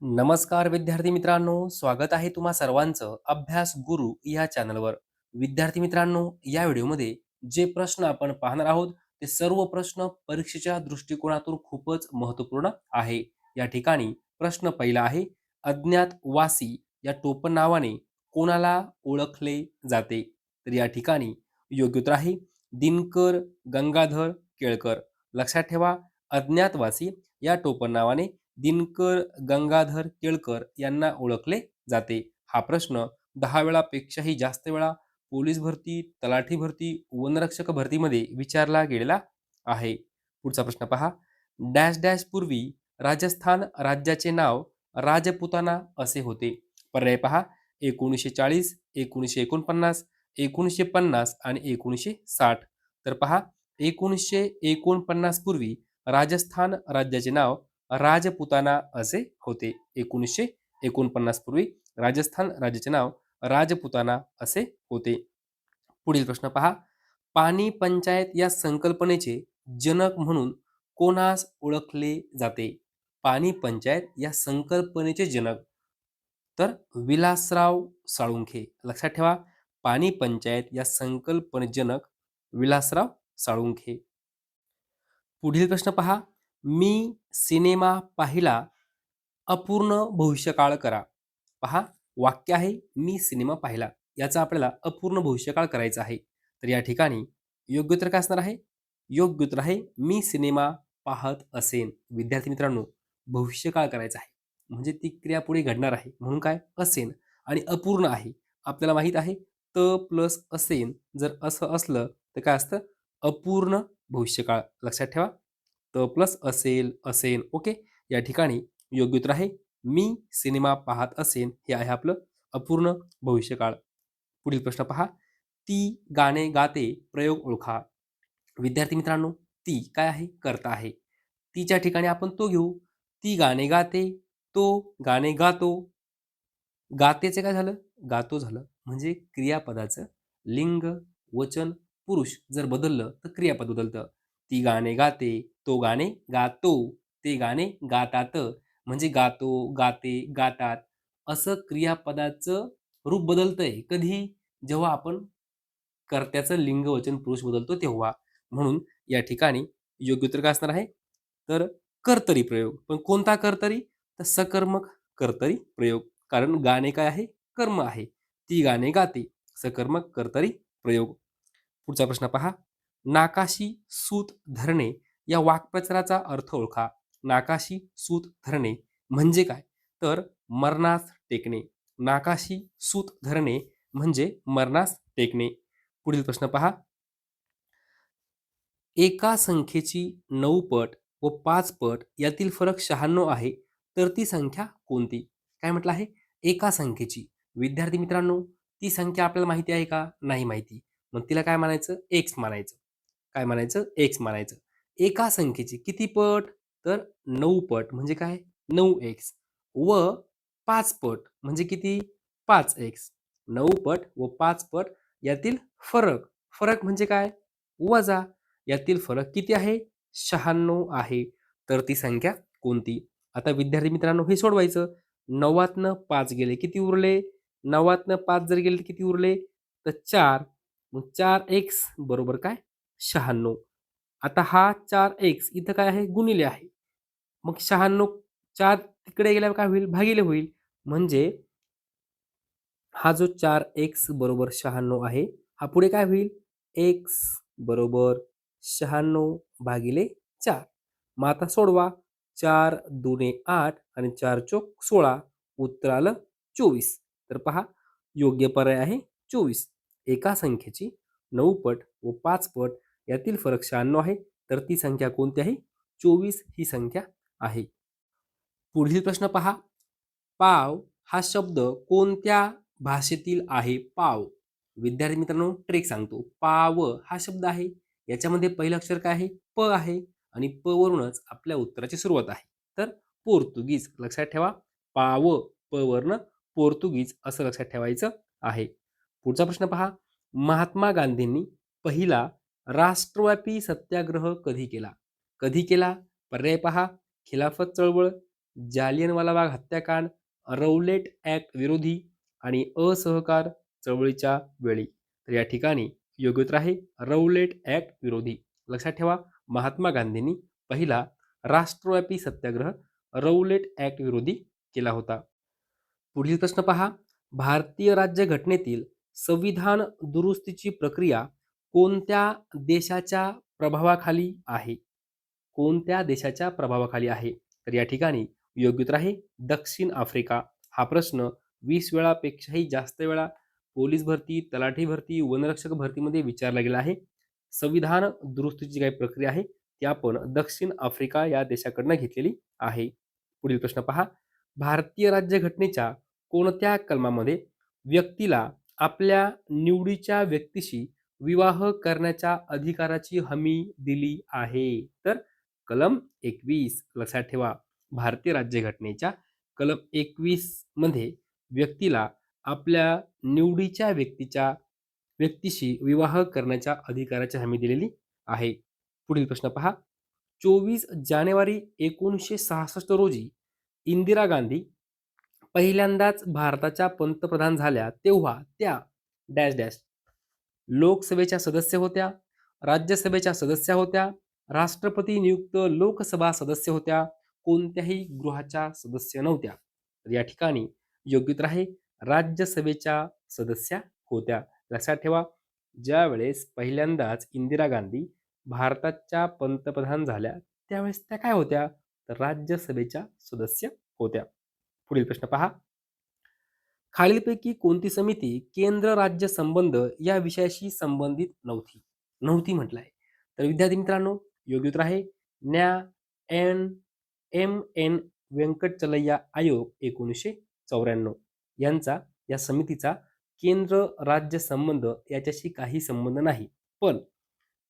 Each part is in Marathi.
नमस्कार विद्यार्थी मित्रांनो, स्वागत आहे तुम्हा सर्वांचं अभ्यास गुरु या चॅनलवर. विद्यार्थी मित्रांनो, या व्हिडिओमध्ये जे प्रश्न आपण पाहणार आहोत ते सर्व प्रश्न परीक्षेच्या दृष्टिकोनातून खूपच महत्त्वपूर्ण आहे. या ठिकाणी प्रश्न पहिला आहे, अज्ञात वासी या टोपण नावाने कोणाला ओळखले जाते? तर या ठिकाणी योग्य उत्तर आहे दिनकर गंगाधर केळकर. लक्षात ठेवा, अज्ञातवासी या टोपण नावाने दिनकर गंगाधर केळकर यांना ओळखले जाते. हा प्रश्न 10 वेळापेक्षाही जास्त वेळा पोलीस भरती, तलाठी भरती, वनरक्षक भरतीमध्ये विचारला गेलेला आहे. पुढचा प्रश्न पहा. डॅश डॅश पूर्वी राजस्थान राज्याचे नाव राजपुताना असे होते. पर्याय पहा. 1940, 1949, 1950 आणि 1960. तर पहा, 1949 पूर्वी राजस्थान राज्याचे नाव राजपुताना असे होते. 1949 पूर्वी राजस्थान राज्याचे नाव राजपुताना असे होते. पुढील प्रश्न पहा. पाणी पंचायत या संकल्पनेचे जनक म्हणून कोणास ओळखले जाते? पाणी पंचायत या संकल्पनेचे जनक तर विलासराव साळुंखे. लक्षात ठेवा, पाणी पंचायत या संकल्पने जनक विलासराव साळुंखे. पुढील प्रश्न पहा. मी सिनेमा पाहिला, अपूर्ण भविष्यकाळ करा. पहा, वाक्य आहे मी सिनेमा पाहिला, याचा आपल्याला अपूर्ण भविष्यकाळ करायचा आहे. तर या ठिकाणी योग्य उत्तर काय असणार आहे? योग्य उत्तर आहे मी सिनेमा पाहत असेन. विद्यार्थी मित्रांनो, भविष्यकाळ करायचा आहे म्हणजे ती क्रिया पुढे घडणार आहे म्हणून काय असेन, आणि अपूर्ण आहे आपल्याला माहित आहे. त प्लस असेन जर असं असलं तर काय असतं? अपूर्ण भविष्यकाळ. लक्षात ठेवा, त प्लस असेल असेन. ओके, या ठिकाणी योग्य उत्तर आहे मी सिनेमा पाहत असेन. हे आहे आपलं अपूर्ण भविष्यकाळ. पुढील प्रश्न पहा. ती गाणे गाते प्रयोग ओळखा. विद्यार्थी मित्रांनो, ती काय आहे? कर्ता आहे. तीच्या ठिकाणी आपण तो घेऊ. ती गाणे गाते, तो गाणे गातो. गातेचे काय झालं? गातो झालं. म्हणजे क्रियापदाचं लिंग, वचन, पुरुष जर बदललं तर क्रियापद बदलतं. ती गाणे गाते, तो गाणे गातो, ते गाणे गातात. म्हणजे गातो, गाते, गातात असं क्रियापदाचं रूप बदलतंय. कधी? जेव्हा आपण कर्त्याचं लिंग, वचन, पुरुष बदलतो तेव्हा. म्हणून या ठिकाणी योग्य उत्तर काय असणार आहे? तर कर्तरी प्रयोग. पण कोणता कर्तरी? तर सकर्मक कर्तरी प्रयोग. कारण गाणे काय आहे? कर्म आहे. ती गाणे गाते, सकर्मक कर्तरी प्रयोग. पुढचा प्रश्न पहा. नाकाशी सूत धरणे या वाक्प्रचाराचा अर्थ ओळखा. नाकाशी सूत धरणे म्हणजे काय? तर मरणास टेकणे. नाकाशी सूत धरणे म्हणजे मरणास टेकणे. पुढील प्रश्न पहा. एका संख्येची 9 पट व 5 पट यातील फरक 96 आहे, तर ती संख्या कोणती? काय म्हटलं आहे? एका संख्येची. विद्यार्थी मित्रांनो, ती संख्या आपल्याला माहिती आहे का? नाही माहिती. मग तिला काय म्हणायचं? एक्स म्हणायचं. काय म्हणायचं? एक्स म्हणायचं. एका संख्येची किती पट? तर 9 पट म्हणजे काय? 9x व 5 पट म्हणजे किती? 5x. 9 पट व 5 पट यातील फरक. फरक म्हणजे काय? वजा. यातील फरक किती आहे? 96 आहे. तर ती संख्या कोणती? आता विद्यार्थी मित्रांनो, हे सोडवायचं. 9तनं 5 गेले, किती उरले? 9तनं 5 जर गेले तर किती उरले? तर 4. मग 4x बरोबर काय? 96. आता हा 4x इथं काय आहे? गुणिले आहे. मग 96 4 तिकडे गेल्यावर काय होईल? भागिले होईल. म्हणजे हा जो 4x बरोबर 96 आहे, हा पुढे काय होईल? x बरोबर 96 भागिले 4. मग आता सोडवा. 4 दुने 8 आणि 4 चोक 16. उत्तर आलं 24. तर पहा, योग्य पर्याय आहे 24. एका संख्येची 9 पट व 5 पट यातील फरक 96 आहे. तर ती संख्या कोणती आहे? 24 ही संख्या आहे. पुढील प्रश्न पहा. पाव हा शब्द कोणत्या भाषेतील आहे? पाव. विद्यार्थी मित्रांनो, ट्रिक सांगतो. पाव हा शब्द आहे. याच्यामध्ये पहिलं अक्षर काय आहे? प आहे आणि प वरूनच आपल्या उत्तराची सुरुवात आहे. तर पोर्तुगीज. लक्षात ठेवा. पाव प वर्ण पोर्तुगीज असं लक्षात ठेवायचं आहे. पुढचा प्रश्न पहा. महात्मा गांधींनी पहिला राष्ट्रव्यापी सत्याग्रह कधी केला? कधी केला? पर्याय पहा. खिलाफत चळवळ, जालियनवाला बाग हत्याकांड, रौलेट ॲक्ट विरोधी आणि असहकार चळवळीच्या वेळी. तर या ठिकाणी योग्य उत्तर आहे रौलेट ॲक्ट विरोधी. लक्षात ठेवा, महात्मा गांधींनी पहिला राष्ट्रव्यापी सत्याग्रह रौलेट ॲक्ट विरोधी केला होता. पुढील प्रश्न पहा. भारतीय राज्यघटनेतील संविधान दुरुस्तीची प्रक्रिया कोणत्या देशाच्या प्रभावाखाली आहे? कोणत्या देशाच्या प्रभावाखाली आहे? तर या ठिकाणी योग्य उत्तर आहे दक्षिण आफ्रिका. हा प्रश्न 20 वेळापेक्षाही जास्त वेळा पोलीस भरती, तलाठी भरती, वनरक्षक भरतीमध्ये विचारला गेला आहे. संविधान दुरुस्तीची काही प्रक्रिया आहे ती आपण दक्षिण आफ्रिका या देशाकडनं घेतलेली आहे. पुढील प्रश्न पहा. भारतीय राज्यघटनेच्या कोणत्या कलमामध्ये व्यक्तीला आपल्या निवडीच्या व्यक्तीशी विवाह करण्याच्या अधिकाराची हमी दिली आहे? तर कलम 21. लक्षात ठेवा, भारतीय राज्यघटनेच्या कलम 21 मध्ये व्यक्तीला आपल्या निवडीच्या व्यक्तीशी विवाह करण्याच्या अधिकाराची हमी दिलेली आहे. पुढील प्रश्न पहा. 24 जानेवारी 1966 रोजी इंदिरा गांधी पहिल्यांदाच भारताच्या पंतप्रधान झाल्या तेव्हा त्या डॅश डॅश लोकसभेच्या सदस्य होत्या, राज्यसभेच्या सदस्य होत्या, राष्ट्रपती नियुक्त लोकसभा सदस्य होत्या, कोणत्याही गृहाच्या सदस्य नव्हत्या. तर या ठिकाणी योग्य उत्तर आहे राज्यसभेच्या सदस्या होत्या. लक्षात ठेवा, ज्या वेळेस पहिल्यांदाच इंदिरा गांधी भारताच्या पंतप्रधान झाल्या त्यावेळेस त्या काय होत्या? तर राज्यसभेच्या सदस्य होत्या. पुढील प्रश्न पहा. खालीलपैकी कोणती समिती केंद्र राज्य संबंध या विषयाशी संबंधित नव्हती? नव्हती म्हटलं आहे. तर विद्यार्थी मित्रांनो, योग्य उत्तर आहे न्या. एम एन व्यंकटचलय्या आयोग 1994 यांचा या समितीचा केंद्र राज्य संबंध याच्याशी काही संबंध नाही. पण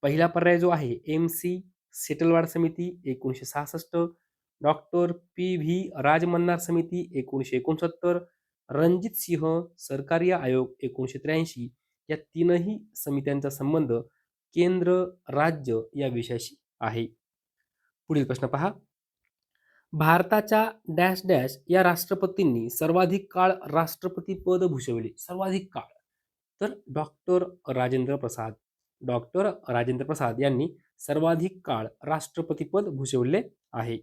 पहिला पर्याय जो आहे MC सेटलवाड समिती 1966, डॉक्टर PV राजमन्नार समिती 1969, रणजित सिंह सरकारी आयोग 1983 या तीनही समित्यांचा संबंध केंद्र राज्य या विषयाशी आहे. पुढील प्रश्न पहा. भारताच्या डॅश डॅश या राष्ट्रपतींनी सर्वाधिक काळ राष्ट्रपती पद भूषविले. सर्वाधिक काळ तर डॉक्टर राजेंद्र प्रसाद यांनी सर्वाधिक काळ राष्ट्रपती पद भूषविले आहे.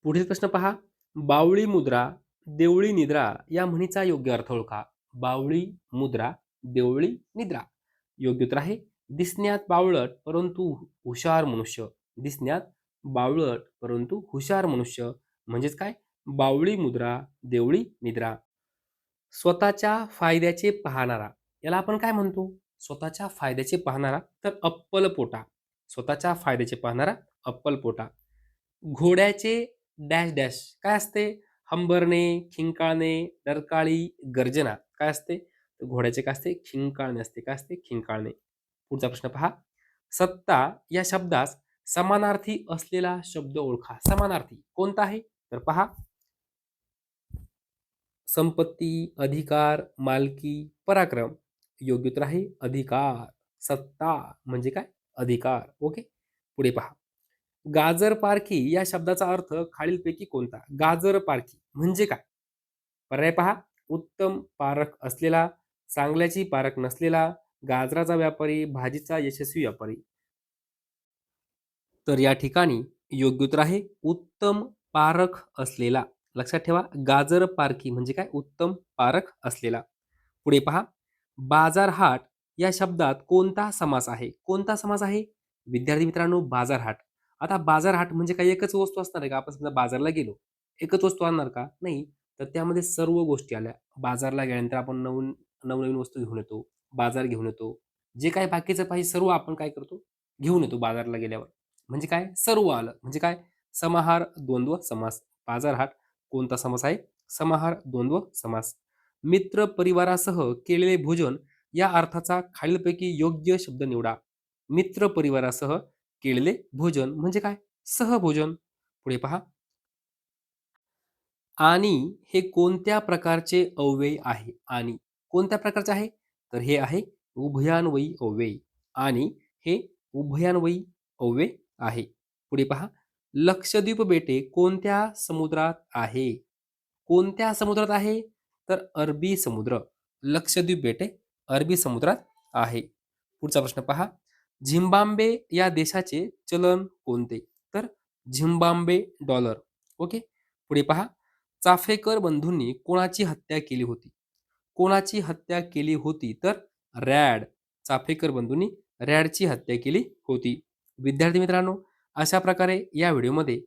पुढील प्रश्न पहा. बावळी मुद्रा देवळी निद्रा या म्हणीचा योग्य अर्थ ओळखा. बावळी मुद्रा देवळी निद्रा. योग्य उत्तर आहे दिसण्यात बावळट परंतु हुशार मनुष्य. दिसण्यात बावळट परंतु हुशार मनुष्य म्हणजेच काय? बावळी मुद्रा देवळी निद्रा. स्वतःच्या फायद्याचे पाहणारा याला आपण काय म्हणतो? स्वतःच्या फायद्याचे पाहणारा तर अप्पलपोटा. स्वतःच्या फायद्याचे पाहणारा अप्पलपोटा. घोड्याचे डॅश डॅश काय असते? हंबरणे, खिंकाळणे, डरकाळी, गर्जना काय असते? तर घोड्याचे काय असते? खिंकाळणे असते. काय असते? खिंकाळणे. पुढचा प्रश्न पहा. सत्ता या शब्दास समानार्थी असलेला शब्द ओळखा. समानार्थी कोणता आहे? तर पहा, संपत्ती, अधिकार, मालकी, पराक्रम. योग्य उत्तर आहे अधिकार. सत्ता म्हणजे काय? अधिकार. ओके. पुढे पहा. गाजर पारखी या शब्दाचा अर्थ खालीलपैकी कोणता? गाजर पारखी म्हणजे काय? पर्याय पहा. उत्तम पारख असलेला, चांगल्याची पारख नसलेला, गाजराचा व्यापारी, भाजीचा यशस्वी व्यापारी. तर या ठिकाणी योग्य उत्तर आहे उत्तम पारख असलेला. लक्षात ठेवा, गाजर पारखी म्हणजे काय? उत्तम पारख असलेला. पुढे पहा. बाजारहाट या शब्दात कोणता समास आहे? कोणता समास आहे? विद्यार्थी मित्रांनो, बाजारहाट. आता बाजारहाट म्हणजे काय एकच वस्तू असणार आहे का? आपण समजा बाजारला गेलो, एकच वस्तू आणणार का? नाही. तर त्यामध्ये सर्व गोष्टी आल्या. बाजारला गेल्यानंतर आपण नवनवीन वस्तू घेऊन येतो, बाजार घेऊन येतो. जे काही बाकीचं पाहिजे सर्व आपण काय करतो? घेऊन येतो बाजारला गेल्यावर. म्हणजे काय? सर्व आलं. म्हणजे काय? समाहार द्वंद्व समास. बाजारहाट कोणता समास आहे? समाहार द्वंद्व समास. मित्र परिवारासह केलेले भोजन या अर्थाचा खालीलपैकी योग्य शब्द निवडा. मित्र परिवारासह केलेले भोजन म्हणजे काय? सहभोजन. पुढे पहा. आणि हे कोणत्या प्रकारचे अव्यय आहे? आणि कोणत्या प्रकारचे आहे? तर हे आहे उभयान्वयी अव्यय. आणि हे उभयान्वयी अव्यय आहे. पुढे पहा. लक्षद्वीप बेटे कोणत्या समुद्रात आहे? कोणत्या समुद्रात आहे? तर अरबी समुद्र. लक्षद्वीप बेटे अरबी समुद्रात आहे. पुढचा प्रश्न पहा. झिम्बाब्वे या देशाचे चलन कोणते? तर झिम्बाब्वे डॉलर. ओके. पुढे पहा. चाफेकर बंधूंनी कोणाची हत्या केली होती? कोणाची हत्या केली होती? तर रॅड. चाफेकर बंधूंनी रॅडची हत्या केली होती. विद्यार्थी मित्रांनो, अशा प्रकारे या व्हिडिओमध्ये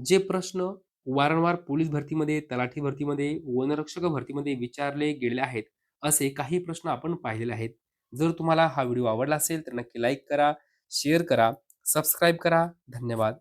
जे प्रश्न वारंवार पोलीस भरतीमध्ये, तलाठी भरतीमध्ये, वनरक्षक भरतीमध्ये विचारले गेलेले आहेत, असे काही प्रश्न आपण पाहिलेले आहेत. जर तुम्हाला हा व्हिडिओ आवडला असेल तर नक्की लाईक करा, शेअर करा, सबस्क्राईब करा. धन्यवाद.